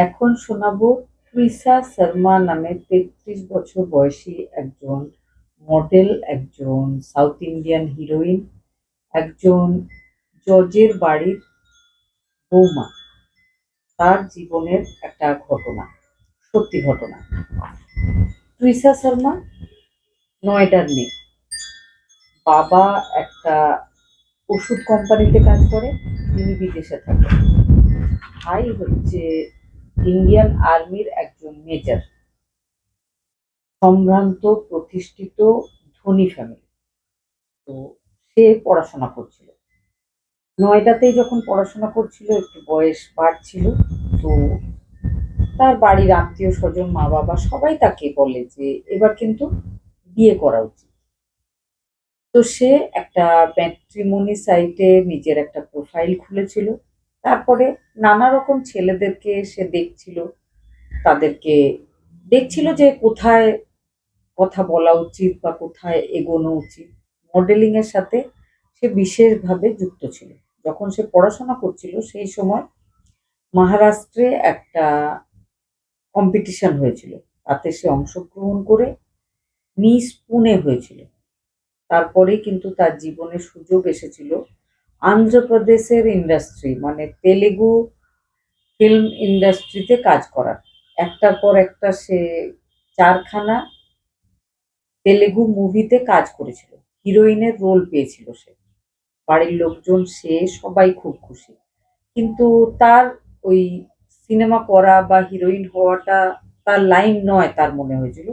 এখন শোনাবো তৃষা শর্মা নামে ৩৩ বছর বয়সী একজন মডেল, একজন সাউথ ইন্ডিয়ান হিরোইন, একজন জজের বাড়ির বৌমা। তার জীবনের একটা ঘটনা, সত্যি ঘটনা। তৃষা শর্মা নয়ডার মেয়ে। বাবা একটা ওষুধ কোম্পানিতে কাজ করে, তিনি বিদেশে থাকেন। ভাই হচ্ছে ইন্ডিয়ান আর্মির একজন মেজর। সম্ভ্রান্ত প্রতিষ্ঠিত ধনী ফ্যামিলি। তো সে পড়াশোনা করছিল, নয়ডাতেই যখন পড়াশোনা করছিল একটু বয়স বাড়ছিল। তো তার বাড়ির আত্মীয় স্বজন, মা বাবা সবাই তাকে বলে যে এবার কিন্তু বিয়ে করা উচিত। তো সে একটা ম্যাট্রিমনি সাইটে নিজের একটা প্রোফাইল খুলেছিল। তারপরে নানা রকম ছেলেদেরকে সে দেখছিল, তাদেরকে দেখছিল যে কোথায় কথা বলা উচিত বা কোথায় এগোনো উচিত। মডেলিং এর সাথে সে বিশেষভাবে যুক্ত ছিল। যখন সে পড়াশোনা করছিল সেই সময় মহারাষ্ট্রে একটা কম্পিটিশন হয়েছিল, তাতে সে অংশগ্রহণ করে মিস পুনে হয়েছিল। তারপরে কিন্তু তার জীবনে সুযোগ এসেছিল অন্ধ্রপ্রদেশের ইন্ডাস্ট্রি, মানে তেলেগু ফিল্ম ইন্ডাস্ট্রিতে কাজ করার। একটার পর একটা সে 4খানা তেলেগু মুভিতে কাজ করেছিল, হিরোইনের রোল পেয়েছিল সে। বাড়ির লোকজন, সে সবাই খুব খুশি। কিন্তু তার ওই সিনেমা করা বা হিরোইন হওয়াটা তার লাইন নয় তার মনে হয়েছিল।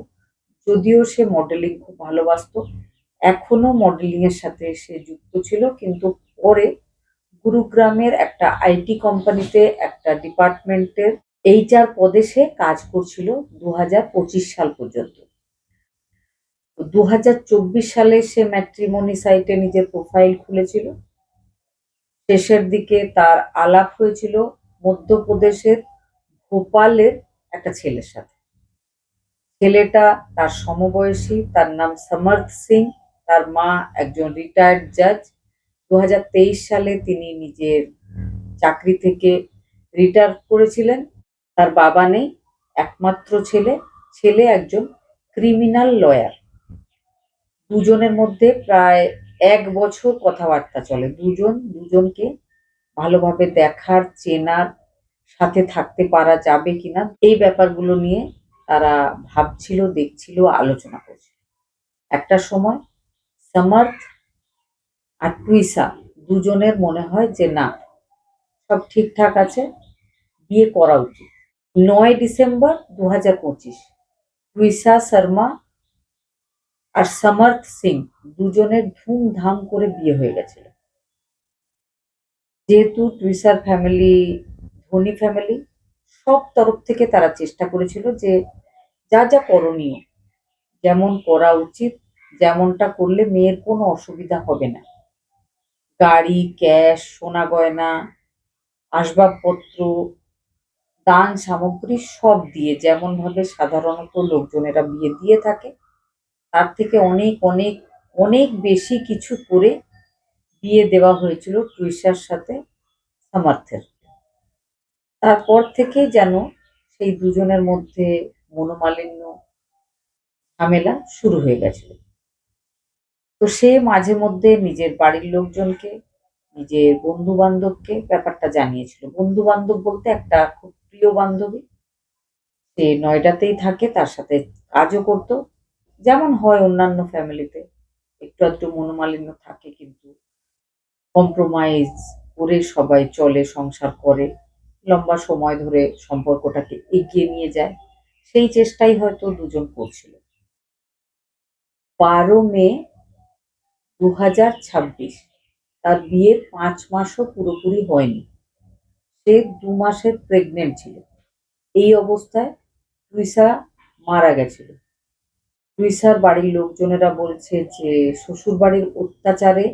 যদিও সে মডেলিং খুব ভালোবাসতো, এখনো মডেলিং এর সাথে সে যুক্ত ছিল, কিন্তু পরে গুরুগ্রামের একটা আইটি কোম্পানিতে একটা ডিপার্টমেন্টের এইচআর পদে সে কাজ করছিল 2025 সাল পর্যন্ত। 2024 সালে সে ম্যাট্রিমনি সাইটে নিজের প্রোফাইল খুলেছিল। শেষের দিকে তার আলাপ হয়েছিল মধ্যপ্রদেশের ভোপালের একটা ছেলের সাথে। ছেলেটা তার সমবয়সী, তার নাম সমর্থ সিং। তার মা একজন রিটায়ার্ড জাজ। 2023 সালে তিনি নিজের চাকরি থেকে রিটায়ার করেছিলেন। তার বাবা নেই, একমাত্র ছেলে। ছেলে একজন ক্রিমিনাল লয়ার। দুজনের মধ্যে প্রায় 1 বছর কথাবার্তা চলে। দুজন দুজনকে ভালোভাবে দেখার, চেনার, সাথে থাকতে পারা যাবে কিনা এই ব্যাপারগুলো নিয়ে তারা ভাবছিল, দেখছিল, আলোচনা করছিল। একটা সময় সামার্থ আর টুইসা দুজনের মনে হয় যে না, সব ঠিকঠাক আছে, বিয়ে করা উচিত। 9 ডিসেম্বর 2025 টুইসা শর্মা আর সমর্থ সিং দুজনের ধুমধাম করে বিয়ে হয়ে গেছিল। যেহেতু টুইসার ফ্যামিলি ধনী ফ্যামিলি, সব তরফ থেকে তারা চেষ্টা করেছিল যে যা যা করণীয়, যেমন করা উচিত, যেমনটা করলে মেয়ের কোনো অসুবিধা হবে না। গাড়ি, ক্যাশ, সোনা গয়না, আসবাবপত্র, দান সামগ্রী সব দিয়ে, যেমন ভাবে সাধারণত লোকজনেরা বিয়ে দিয়ে থাকে তার থেকে অনেক অনেক অনেক বেশি কিছু করে বিয়ে দেওয়া হয়েছিল ট্রিশার সাথে সামার্থের। তারপর থেকে যেন সেই দুজনের মধ্যে মনোমালিন্য, ঝামেলা শুরু হয়ে গেছিল। তো সে মাঝে মধ্যে নিজের বাড়ির লোকজনকে, নিজের বন্ধু বান্ধবকে ব্যাপারটা জানিয়েছিল। বন্ধু বান্ধব বলতে একটা খুব প্রিয় বান্ধবী, সে নয়ডাতেই থাকে, তার সাথে কাজও করতো। যেমন হয় অন্যান্য ফ্যামিলিতে, একটু আধটু মনোমালিন্য থাকে, কিন্তু কম্প্রোমাইজ করে সবাই চলে, সংসার করে, লম্বা সময় ধরে সম্পর্কটাকে এগিয়ে নিয়ে যায়। সেই চেষ্টাই হয়তো দুজন করছিল। 12 মে 2026 তার বিয়ের 5 মাসও পুরোপুরি হয়নি। সে 2 মাসের প্রেগনেন্ট ছিল। এই অবস্থায় টুইসা মারা গেছিল। টুইসার বাড়ির লোকজনেরা বলছে যে শ্বশুরবাড়ির অত্যাচারে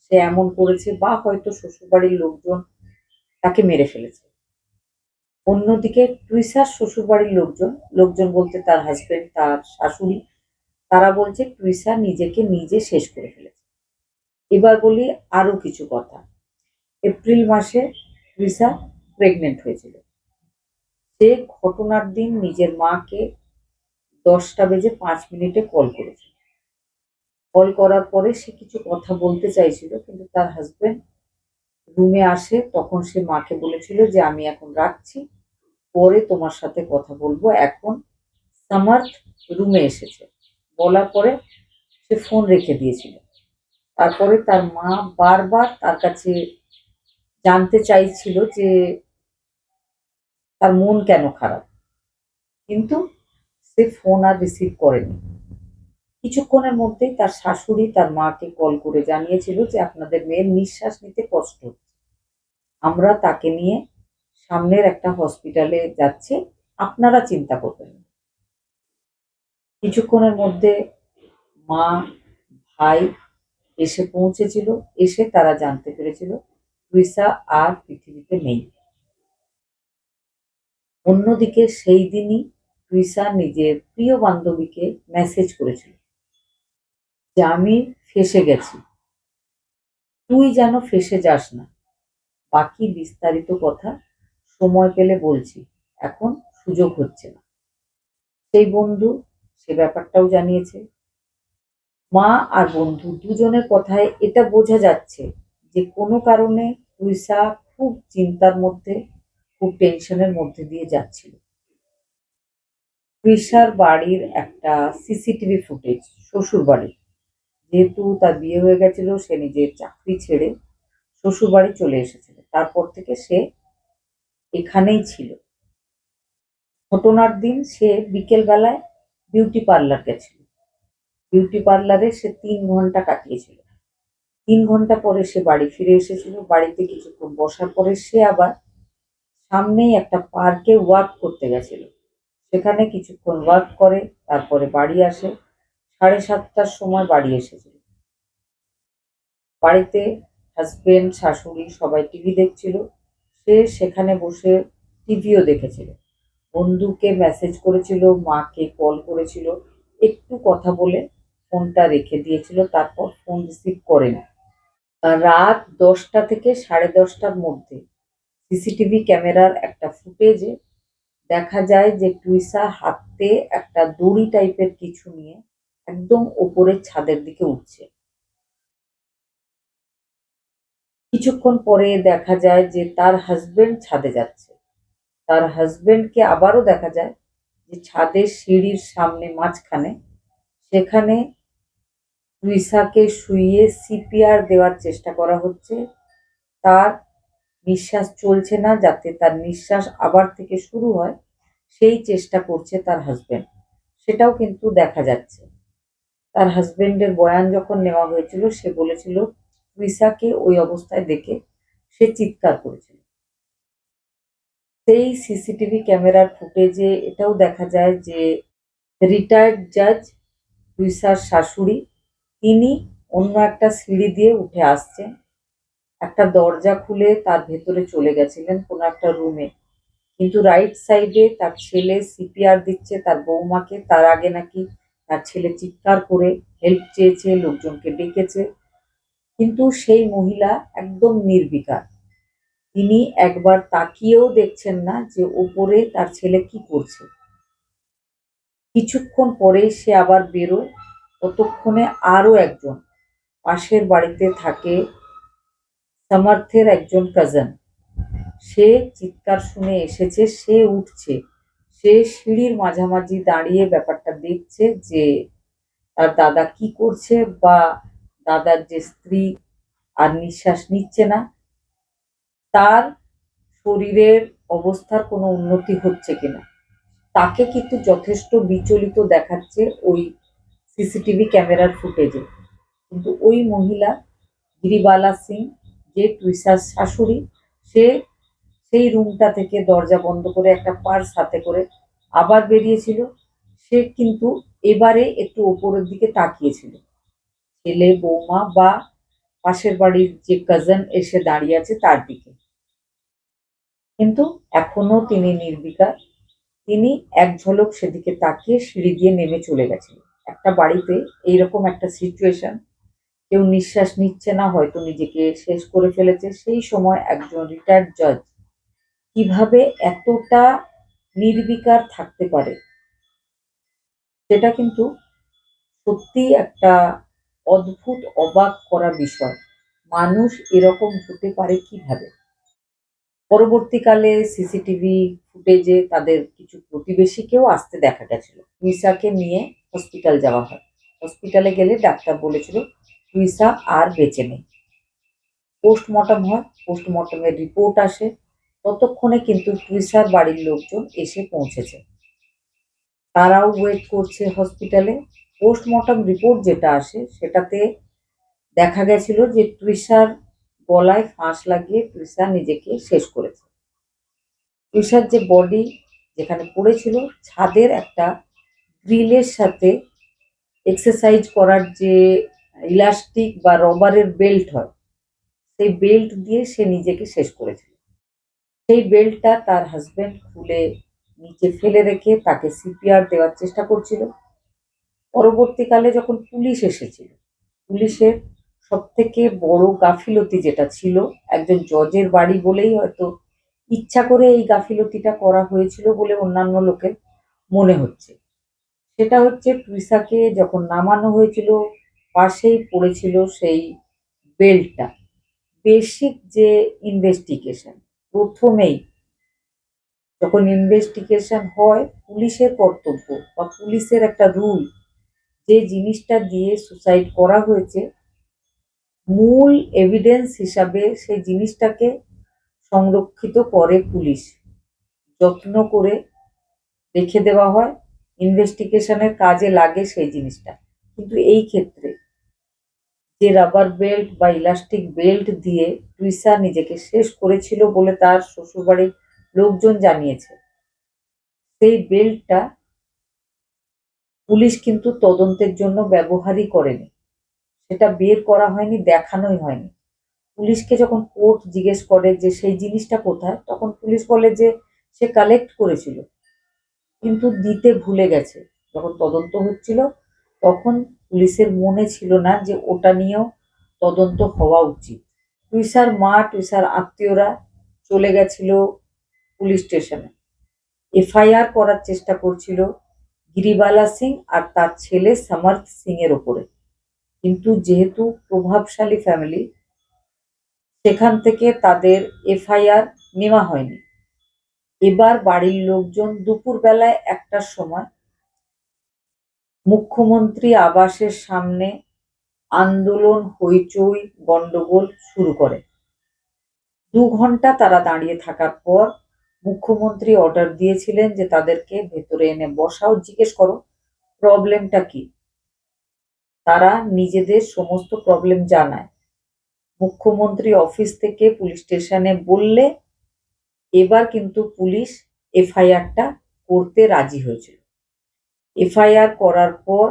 সে এমন করেছে, বা হয়তো শ্বশুরবাড়ির লোকজন তাকে মেরে ফেলেছে। অন্যদিকে টুইসার শ্বশুরবাড়ির লোকজন, লোকজন বলতে তার হাজবেন্ড, তার শাশুড়ি, তারা বলছে টুইসা নিজেকে নিজে শেষ করে ফেলেছে। এবার বলি আরো কিছু কথা। এপ্রিল মাসে টুইসা প্রেগনেন্ট হয়েছিল। সে ঘটনার দিন নিজের মাকে 10:05 কল করেছে। কল করার পরে সে কিছু কথা বলতে চাইছিল, কিন্তু তার হাজবেন্ড রুমে আসে। তখন সে মাকে বলেছিল যে আমি এখন রাখছি, পরে তোমার সাথে কথা বলবো, এখন সামার্থ রুমে এসেছে। বলার পরে সে ফোন রেখে দিয়েছিল। তারপরে তার মা বারবার তার কাছে জানতে চাইছিল যে তার মন কেন খারাপ, কিন্তু সে ফোন আর রিসিভ করেনি। কিছুক্ষণের মধ্যেই তার শাশুড়ি তার মাকে কল করে জানিয়েছিল যে আপনাদের মেয়ের নিঃশ্বাস নিতে কষ্ট হচ্ছে, আমরা তাকে নিয়ে সামনের একটা হসপিটালে যাচ্ছি, আপনারা চিন্তা করবেন না। কিছুক্ষণের মধ্যে মা, ভাই এসে পৌঁছেছিল। এসে তারা জানতে পেরেছিল ট্রিসা আর পৃথিবীতে নেই। অন্যদিকে সেই দিনই ট্রিসা নিজের প্রিয় বান্ধবীকে মেসেজ করেছিল যে আমি ফেঁসে গেছি, তুই যেন ফেঁসে যাস না। বাকি বিস্তারিত কথা সময় পেলে বলছি, এখন সুযোগ হচ্ছে না। সেই বন্ধু সে ব্যাপারটাও জানিয়েছে। মা আর বন্ধু দুজনের কথায় এটা বোঝা যাচ্ছে যে কোনো কারণে টুইসা খুব চিন্তার মধ্যে, খুব টেনশনের মধ্যে দিয়ে যাচ্ছিল। টুইসার বাড়ির একটা সিসিটিভি ফুটেজ, শ্বশুর বাড়ির, যেহেতু তার বিয়ে হয়ে গেছিল, সে নিজের চাকরি ছেড়ে শ্বশুর বাড়ি চলে এসেছিল। তারপর থেকে সে এখানেই ছিল। ঘটনার দিন সে বিকেল বেলায় বিউটি পার্লার গেছিল। বিউটি পার্লারে সে 3 ঘন্টা কাটিয়েছিল। 3 ঘন্টা পরে সে বাড়ি ফিরে এসেছিল। বাড়িতে কিছুক্ষণ বসার পরে সে আবার সামনেই একটা পার্কে ওয়াক করতে গেছিল। সেখানে কিছুক্ষণ ওয়াক করে তারপরে বাড়ি আসে। 7:30টার সময় বাড়ি এসেছিল। বাড়িতে হাজবেন্ড, শাশুড়ি সবাই টিভি দেখছিল। সে সেখানে বসে টিভিও দেখেছিল। বন্ধুকে মেসেজ করেছিল, মাকে কল করেছিল, একটু কথা বলে ফোনটা রেখে দিয়েছিল, তারপর ফোন রিসিভ করেনি। রাত 10টা থেকে 10:30টার মধ্যে সিসিটিভি ক্যামেরার একটা ফুটেজে দেখা যায় যে টুইসা হাতে একটা দড়ি টাইপের কিছু নিয়ে একদম ওপরের ছাদের দিকে উঠছে। কিছুক্ষণ পরে দেখা যায় যে তার হাজবেন্ড ছাদে যাচ্ছে। তার হাজবেন্ডকে আবারও দেখা যায় যে ছাদের সিঁড়ির সামনে মাঝখানে, সেখানে টুইসাকে শুইয়ে সিপিআর দেওয়ার চেষ্টা করা হচ্ছে। তার নিঃশ্বাস চলছে না, যাতে তার নিঃশ্বাস আবার থেকে শুরু হয় সেই চেষ্টা করছে তার হাজবেন্ড। সেটাও কিন্তু দেখা যাচ্ছে। তার হাজবেন্ডের বয়ান যখন নেওয়া হয়েছিল, সে বলেছিল টুইসাকে ওই অবস্থায় দেখে সে চিৎকার করেছিল। সেই সিসিটিভি ক্যামেরার ফুটেজে এটাও দেখা যায় যে রিটায়ার্ড জাজ, টুইসার শাশুড়ি, তিনি অন্য একটা সিঁড়ি দিয়ে উঠে আসছেন। একটা দরজা খুলে তার ভেতরে চলে গেছিলেন কোনো একটা রুমে। কিন্তু রাইট সাইডে তার ছেলে সিপিআর দিচ্ছে তার বৌমাকে। তার আগে নাকি তার ছেলে চিৎকার করে হেল্প চেয়েছে, লোকজনকে ডেকেছে, কিন্তু সেই মহিলা একদম নির্বিকার। তিনি একবার তাকিয়েও দেখছেন না যে ওপরে তার ছেলে কি করছে। কিছুক্ষণ পরেই সে আবার বেরোয়। ততক্ষণে আরো একজন পাশের বাড়িতে থাকে, সামার্থের একজন কাজিন, সে চিৎকার শুনে এসেছে। সে উঠছে, সে সিঁড়ির মাঝামাঝি দাঁড়িয়ে ব্যাপারটা দেখছে যে তার দাদা কি করছে, বা দাদার যে স্ত্রী আর নিঃশ্বাস নিচ্ছে না, তার শরীরের অবস্থার কোনো উন্নতি হচ্ছে কিনা। তাকে কিন্তু যথেষ্ট বিচলিত দেখাচ্ছে ওই সিসিটিভি ক্যামেরার ফুটেজে। কিন্তু ওই মহিলা গিরিবালা সিং, যে টুইসার শাশুড়ি, সে সেই রুমটা থেকে দরজা বন্ধ করে একটা পার্স হাতে করে আবার বেরিয়েছিল। সে কিন্তু এবারে একটু ওপরের দিকে তাকিয়েছিল, ছেলে, বৌমা বা পাশের বাড়ির যে কাজিন এসে দাঁড়িয়ে আছে তার দিকে। কিন্তু এখনো তিনি নির্বিকার। তিনি এক ঝলক সেদিকে তাকিয়ে সিঁড়ি দিয়ে নেমে চলে গেছেন। একটা বাড়িতে এইরকম একটা সিচুয়েশন, কেউ নিঃশ্বাস নিচ্ছে না, হয়তো নিজেকে শেষ করে ফেলেছে, সেই সময় একজন রিটায়ার্ড জাজ কিভাবে এতটা নির্বিকার থাকতে পারে, সেটা কিন্তু সত্যি একটা অদ্ভুত অবাক করা বিষয়। মানুষ এরকম হতে পারে কিভাবে? পরবর্তীকালে সিসিটিভি ফুটেজে তাদের কিছু প্রতিবেশীকেও আসতে দেখা গেছিল। টুইসাকে নিয়ে হসপিটাল যাওয়া হয়। হসপিটালে গেলে ডাক্তার বলেছিল টুইসা আর বেঁচে নেই। পোস্টমর্টম হয়, পোস্টমর্টমের রিপোর্ট আসে। ততক্ষণে কিন্তু টুইসার বাড়ির লোকজন এসে পৌঁছেছে। তারাও ওয়েট করছে হসপিটালে। পোস্টমর্টম রিপোর্ট যেটা আসে সেটাতে দেখা গেছিল যে টুইসার গলায় ফাঁস লাগিয়ে টুইসা নিজেকে শেষ করেছে। টুইসার যে বডি যেখানে পড়েছিল, ছাদের একটা গ্রিলের সাথে এক্সারসাইজ করার যে ইলাস্টিক বা রবারের বেল্ট হয়, সেই বেল্ট দিয়ে সে নিজেকে শেষ করেছিল। সেই বেল্টটা তার হাজবেন্ড খুলে নিচে ফেলে রেখে তাকে সিপিআর দেওয়ার চেষ্টা করছিল। পরবর্তীকালে যখন পুলিশ এসেছিল, পুলিশের সব থেকে বড় গাফিলতি যেটা ছিল, একজন জজের বাড়ি বলেই হয়তো ইচ্ছা করে এই গাফিলতিটা করা হয়েছিল বলে অন্যান্য লোকের মনে হচ্ছে। সেটা হচ্ছে টুইসাকে যখন নামানো হয়েছিল, পাশেই পড়েছিল সেই বেল্টটা। বেসিক যে ইনভেস্টিগেশন, প্রথমেই যখন ইনভেস্টিগেশন হয়, পুলিশের কর্তব্য বা পুলিশের একটা রুল, যে জিনিসটা দিয়ে সুসাইড করা হয়েছে, মূল এভিডেন্স হিসাবে সেই জিনিসটাকে সংরক্ষিত করে পুলিশ, যত্ন করে রেখে দেওয়া হয়, ইনভেস্টিগেশনের কাজে লাগে সেই জিনিসটা। কিন্তু এই ক্ষেত্রে যে রাবার বেল্ট বা ইলাস্টিক বেল্ট দিয়ে টুইসা নিজেকে শেষ করেছিল বলে তার শ্বশুরবাড়ির লোকজন জানিয়েছে, সেই বেল্টটা পুলিশ কিন্তু তদন্তের জন্য ব্যবহারই করেনি। সেটা বের করা হয়নি, দেখানোই হয়নি। পুলিশকে যখন কোর্ট জিজ্ঞেস করে যে সেই জিনিসটা কোথায়, তখন পুলিশ বলে যে সে কালেক্ট করেছিল কিন্তু দিতে ভুলে গেছে। যখন তদন্ত হচ্ছিল তখন পুলিশের মনে ছিল না যে ওটা নিয়েও তদন্ত হওয়া উচিত। টুইসার মা, টুইসার আত্মীয়রা চলে গেছিল পুলিশ স্টেশনে। এফআইআর করার চেষ্টা করছিল গিরিবালা সিং আর তার ছেলে সমর্থ সিং এর ওপরে। কিন্তু যেহেতু প্রভাবশালী ফ্যামিলি, সেখান থেকে তাদের এফআইআর নেওয়া হয়নি। এবার বাড়ির লোকজন দুপুরবেলায় 1টার সময় মুখ্যমন্ত্রী আবাসের সামনে আন্দোলন, হইচই, গন্ডগোল শুরু করে। 2 ঘন্টা তারা দাঁড়িয়ে থাকার পর মুখ্যমন্ত্রী অর্ডার দিয়েছিলেন যে তাদেরকে ভেতরে এনে বসাও, জিজ্ঞেস করো প্রবলেমটা কি। তারা নিজেদের সমস্ত প্রবলেম জানায়। মুখ্যমন্ত্রী অফিস থেকে পুলিশ স্টেশনে বললে এবার কিন্তু পুলিশ এফআইআরটা করতে রাজি হয়েছিল। এফআইআর করার পর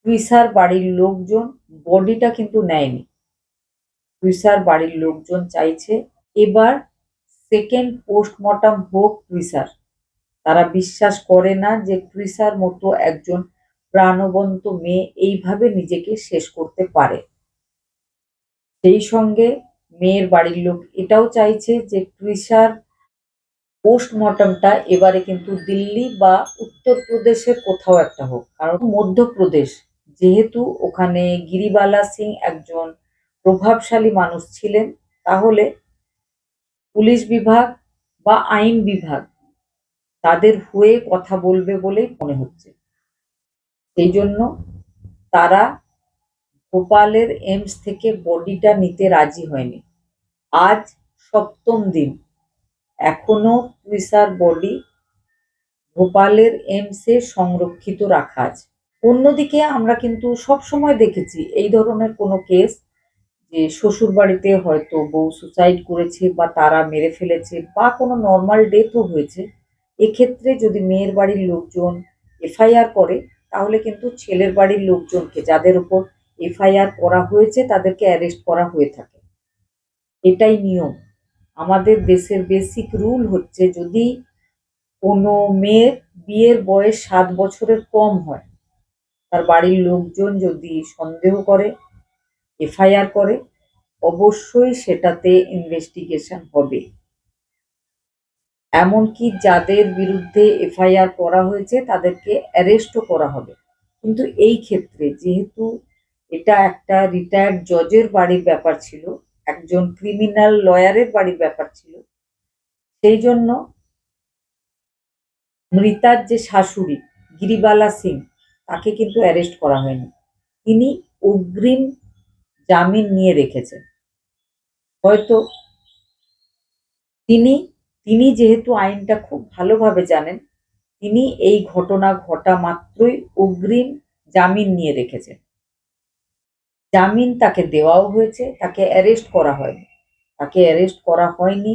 টুইসার বাড়ির লোকজন বডিটা কিন্তু নেয়নি। টুইসার বাড়ির লোকজন চাইছে এবার সেকেন্ড পোস্টমর্টম হোক টুইসার। তারা বিশ্বাস করে না যে টুইসার মতো একজন প্রাণবন্ত মেয়ে এইভাবে নিজেকে শেষ করতে পারে। সেই সঙ্গে মেয়ের বাড়ির লোক এটাও চাইছে যে টুইসার পোস্টমর্টমটা এবারে কিন্তু দিল্লি বা উত্তরপ্রদেশের কোথাও একটা হোক, কারণ মধ্যপ্রদেশ যেহেতু ওখানে গিরিবালা সিং একজন প্রভাবশালী মানুষ ছিলেন, তাহলে পুলিশ বিভাগ বা আইন বিভাগ তাদের হয়ে কথা বলবে বলেই মনে হচ্ছে। সেই জন্য তারা ভোপালের এইমস থেকে বডিটা নিতে রাজি হয়নি। আজ 7ম দিন, এখনো টুইসার বডি ভোপালের এইমসে সংরক্ষিত রাখা আছে। অন্যদিকে আমরা কিন্তু সবসময় দেখেছি এই ধরনের কোনো কেস, যে শ্বশুরবাড়িতে হয়তো বউ সুসাইড করেছে বা তারা মেরে ফেলেছে বা কোনো নর্মাল ডেথও হয়েছে। এক্ষেত্রে যদি মেয়ের বাড়ির লোকজন এফআইআর করে, তাহলে কিন্তু ছেলের বাড়ির লোকজনকে, যাদের উপর এফআইআর করা হয়েছে, তাদেরকে অ্যারেস্ট করা হয়ে থাকে। এটাই নিয়ম। আমাদের দেশের বেসিক রুল হচ্ছে যদি কোনো মেয়ের বিয়ের বয়স 7 বছরের কম হয়, তার বাড়ির লোকজন যদি সন্দেহ করে, এফআইআর করে, অবশ্যই সেটাতে ইনভেস্টিগেশন হবে। এমনকি যাদের বিরুদ্ধে এফআইআর করা হয়েছে তাদেরকে অ্যারেস্টও করা হবে। কিন্তু এই ক্ষেত্রে যেহেতু এটা একটা রিটায়ার্ড জজের বাড়ির ব্যাপার ছিল, একজন ক্রিমিনাল লয়ারের বাড়ির ব্যাপার ছিল, সেই জন্য মৃতার যে শাশুড়ি গিরিবালা সিং, তাকে কিন্তু অ্যারেস্ট করা হয়নি। তিনি অগ্রিম জামিন নিয়ে রেখেছেন। হয়তো তিনি তিনি যেহেতু আইনটা খুব ভালোভাবে জানেন, তিনি এই ঘটনা ঘটা মাত্রই অগ্রিম জামিন নিয়ে রেখেছেন। জামিন তাকে দেওয়াও হয়েছে, তাকে অ্যারেস্ট করা হয়নি। তাকে অ্যারেস্ট করা হয়নি,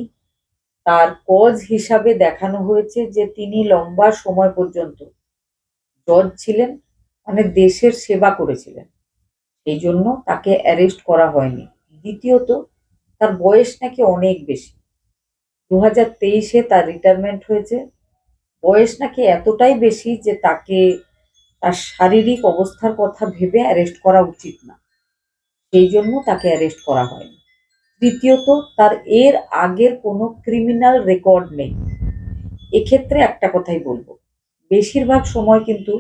তার কজ হিসাবে দেখানো হয়েছে যে তিনি লম্বা সময় পর্যন্ত জজ ছিলেন, মানে দেশের সেবা করেছিলেন। এই জন্য তাকে অ্যারেস্ট করা হয়নি। দ্বিতীয়ত, তার বয়স নাকি অনেক বেশি। 2023-এ তার রিটায়ারমেন্ট হয়েছে। বয়স নাকি এতটাই বেশি যে তাকে তার শারীরিক অবস্থার কথা ভেবে অ্যারেস্ট করা উচিত না। সেই জন্য তাকে অ্যারেস্ট করা হয়নি। তৃতীয়ত, তার এর আগের কোনো ক্রিমিনাল রেকর্ড নেই। এক্ষেত্রে একটা কথাই বলবো, বেশিরভাগ সময় কিন্তু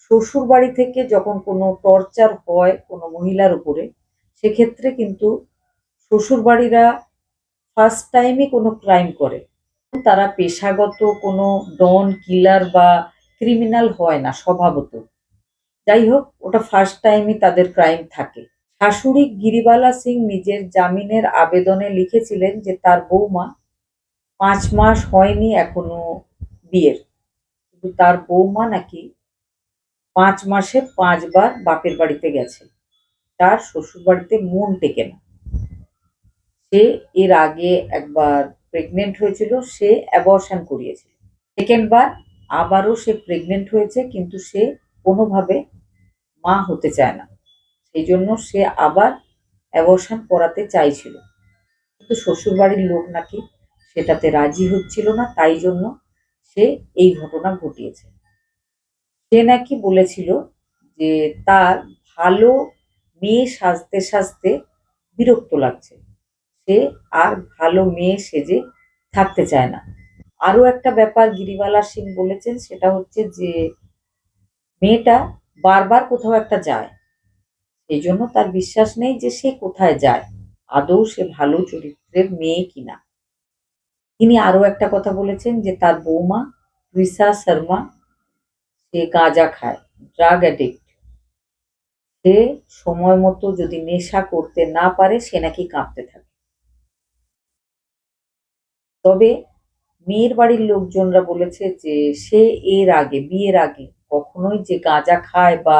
শ্বশুরবাড়ি থেকে যখন কোনো টর্চার হয় কোনো মহিলার উপরে, সেক্ষেত্রে কিন্তু শ্বশুরবাড়িরা ফার্স্ট টাইমই কোনো ক্রাইম করে। তারা পেশাগত কোনো ডন, কিলার বা ক্রিমিনাল হয় না স্বভাবত। যাই হোক, ওটা ফার্স্ট টাইমই তাদের ক্রাইম থাকে। শাশুড়ি গিরিবালা সিং নিজের জামিনের আবেদনে লিখেছিলেন যে তার বৌমা 5 মাস হয়নি এখনো বিয়ের, কিন্তু তার বৌমা নাকি 5 মাসে 5 বার বাপের বাড়িতে গেছে, তার শ্বশুর বাড়িতে মন টেকে না। সে এর আগে একবার প্রেগনেন্ট হয়েছিল, সে অ্যাবর্শন করিয়েছিল। সেকেন্ড বার আবারও সে প্রেগনেন্ট হয়েছে, কিন্তু সে কোনোভাবে মা হতে চায় না। সেই জন্য সে আবার অ্যাবর্শন করাতে চাইছিল, কিন্তু শ্বশুরবাড়ির লোক নাকি সেটাতে রাজি হচ্ছিল না, তাই জন্য সে এই ঘটনা ঘটিয়েছে। সে নাকি বলেছিল যে তার ভালো মেয়ে সাজতে সাজতে বিরক্ত লাগছে, সে আর ভালো মেয়ে সেজে থাকতে চায় না। আরো একটা ব্যাপার গিরিবালা সিং বলেছেন, সেটা হচ্ছে যে মেয়েটা বারবার কোথাও একটা যায়, সেই জন্য তার বিশ্বাস নেই যে সে কোথায় যায়, আদৌ সে ভালো চরিত্রের মেয়ে কিনা। তিনি আরো একটা কথা বলেছেন যে তার বৌমা রিসা শর্মা, সে গাঁজা খায়, ড্রাগ অ্যাডিক্ট। সে সময় মতো যদি নেশা করতে না পারে সে নাকি কাঁপতে থাকে। তবে মেয়ের বাড়ির লোকজনরা বলেছে যে সে এর আগে, বিয়ের আগে কখনোই যে গাঁজা খায় বা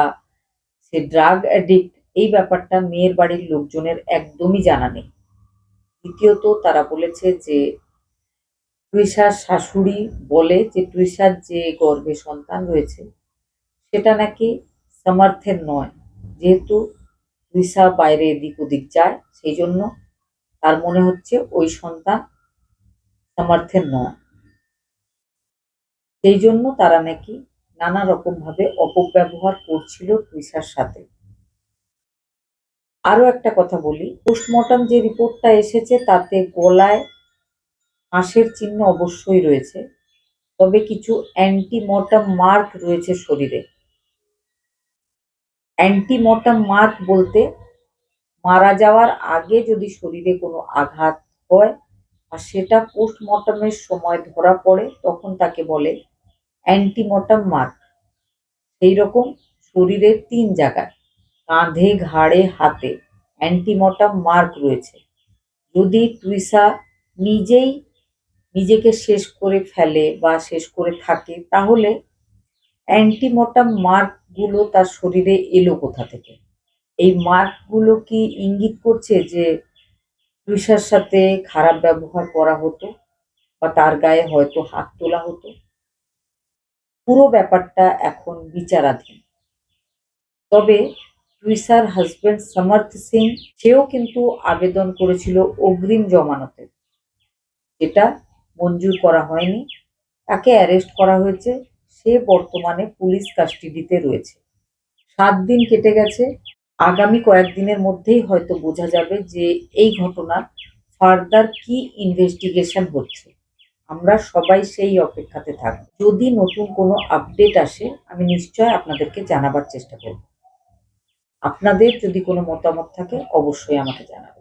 সে ড্রাগ অ্যাডিক্ট, এই ব্যাপারটা মেয়ের বাড়ির লোকজনের একদমই জানা নেই। দ্বিতীয়ত, তারা বলেছে যে তৃষার শাশুড়ি বলে যে তৃষার যে গর্ভে সন্তান রয়েছে সেটা নাকি সামার্থের নয়, যেহেতু তৃষা বাইরে এদিক ওদিক যায়, সেই জন্য তার মনে হচ্ছে ওই সন্তান সামার্থের নয়। সেই জন্য তারা নাকি নানা রকম ভাবে অপব্যবহার করছিল তৃষার সাথে। আরো একটা কথা বলি, পোস্টমর্টম যে রিপোর্টটা এসেছে তাতে গলায় ফাঁসের চিহ্ন অবশ্যই রয়েছে, তবে কিছু অ্যান্টিমর্টাম মার্ক রয়েছে শরীরে। অ্যান্টিমর্টাম মার্ক বলতে মারা যাওয়ার আগে যদি শরীরে কোনো আঘাত হয় আর সেটা পোস্টমর্টমের সময় ধরা পড়ে, তখন তাকে বলে অ্যান্টিমর্টাম মার্ক। সেই রকম শরীরের 3 জায়গায়, কাঁধে, ঘাড়ে, হাতে অ্যান্টিমর্টাম মার্ক রয়েছে। যদি তৃষা নিজেই নিজেকে শেষ করে ফেলে বা শেষ করে থাকে, তাহলে অ্যান্টিমর্টাম মার্কগুলো তার শরীরে এলো কোথা থেকে? এই মার্কগুলো কি ইঙ্গিত করছে যে তৃষার সাথে খারাপ ব্যবহার করা হতো বা তার গায়ে হয়তো হাত তোলা হতো? পুরো ব্যাপারটা এখন বিচারাধীন। তবে তৃষার হাজবেন্ড সমর্থ সিং, সেও কিন্তু আবেদন করেছিল অগ্রিম জমানতে, এটা মঞ্জুর করা হয়নি। তাকে অ্যারেস্ট করা হয়েছে, সে বর্তমানে পুলিশ কাস্টাডিতে রয়েছে। 7 দিন কেটে গেছে, আগামী কয়েকদিনের মধ্যেই হয়তো বোঝা যাবে যে এই ঘটনার ফার্দার কি ইনভেস্টিগেশন হচ্ছে। আমরা সবাই সেই অপেক্ষাতে থাকব। যদি নতুন কোনো আপডেট আসে আমি নিশ্চয় আপনাদেরকে জানাবার চেষ্টা করব। আপনাদের যদি কোনো মতামত থাকে অবশ্যই আমাকে জানাবেন।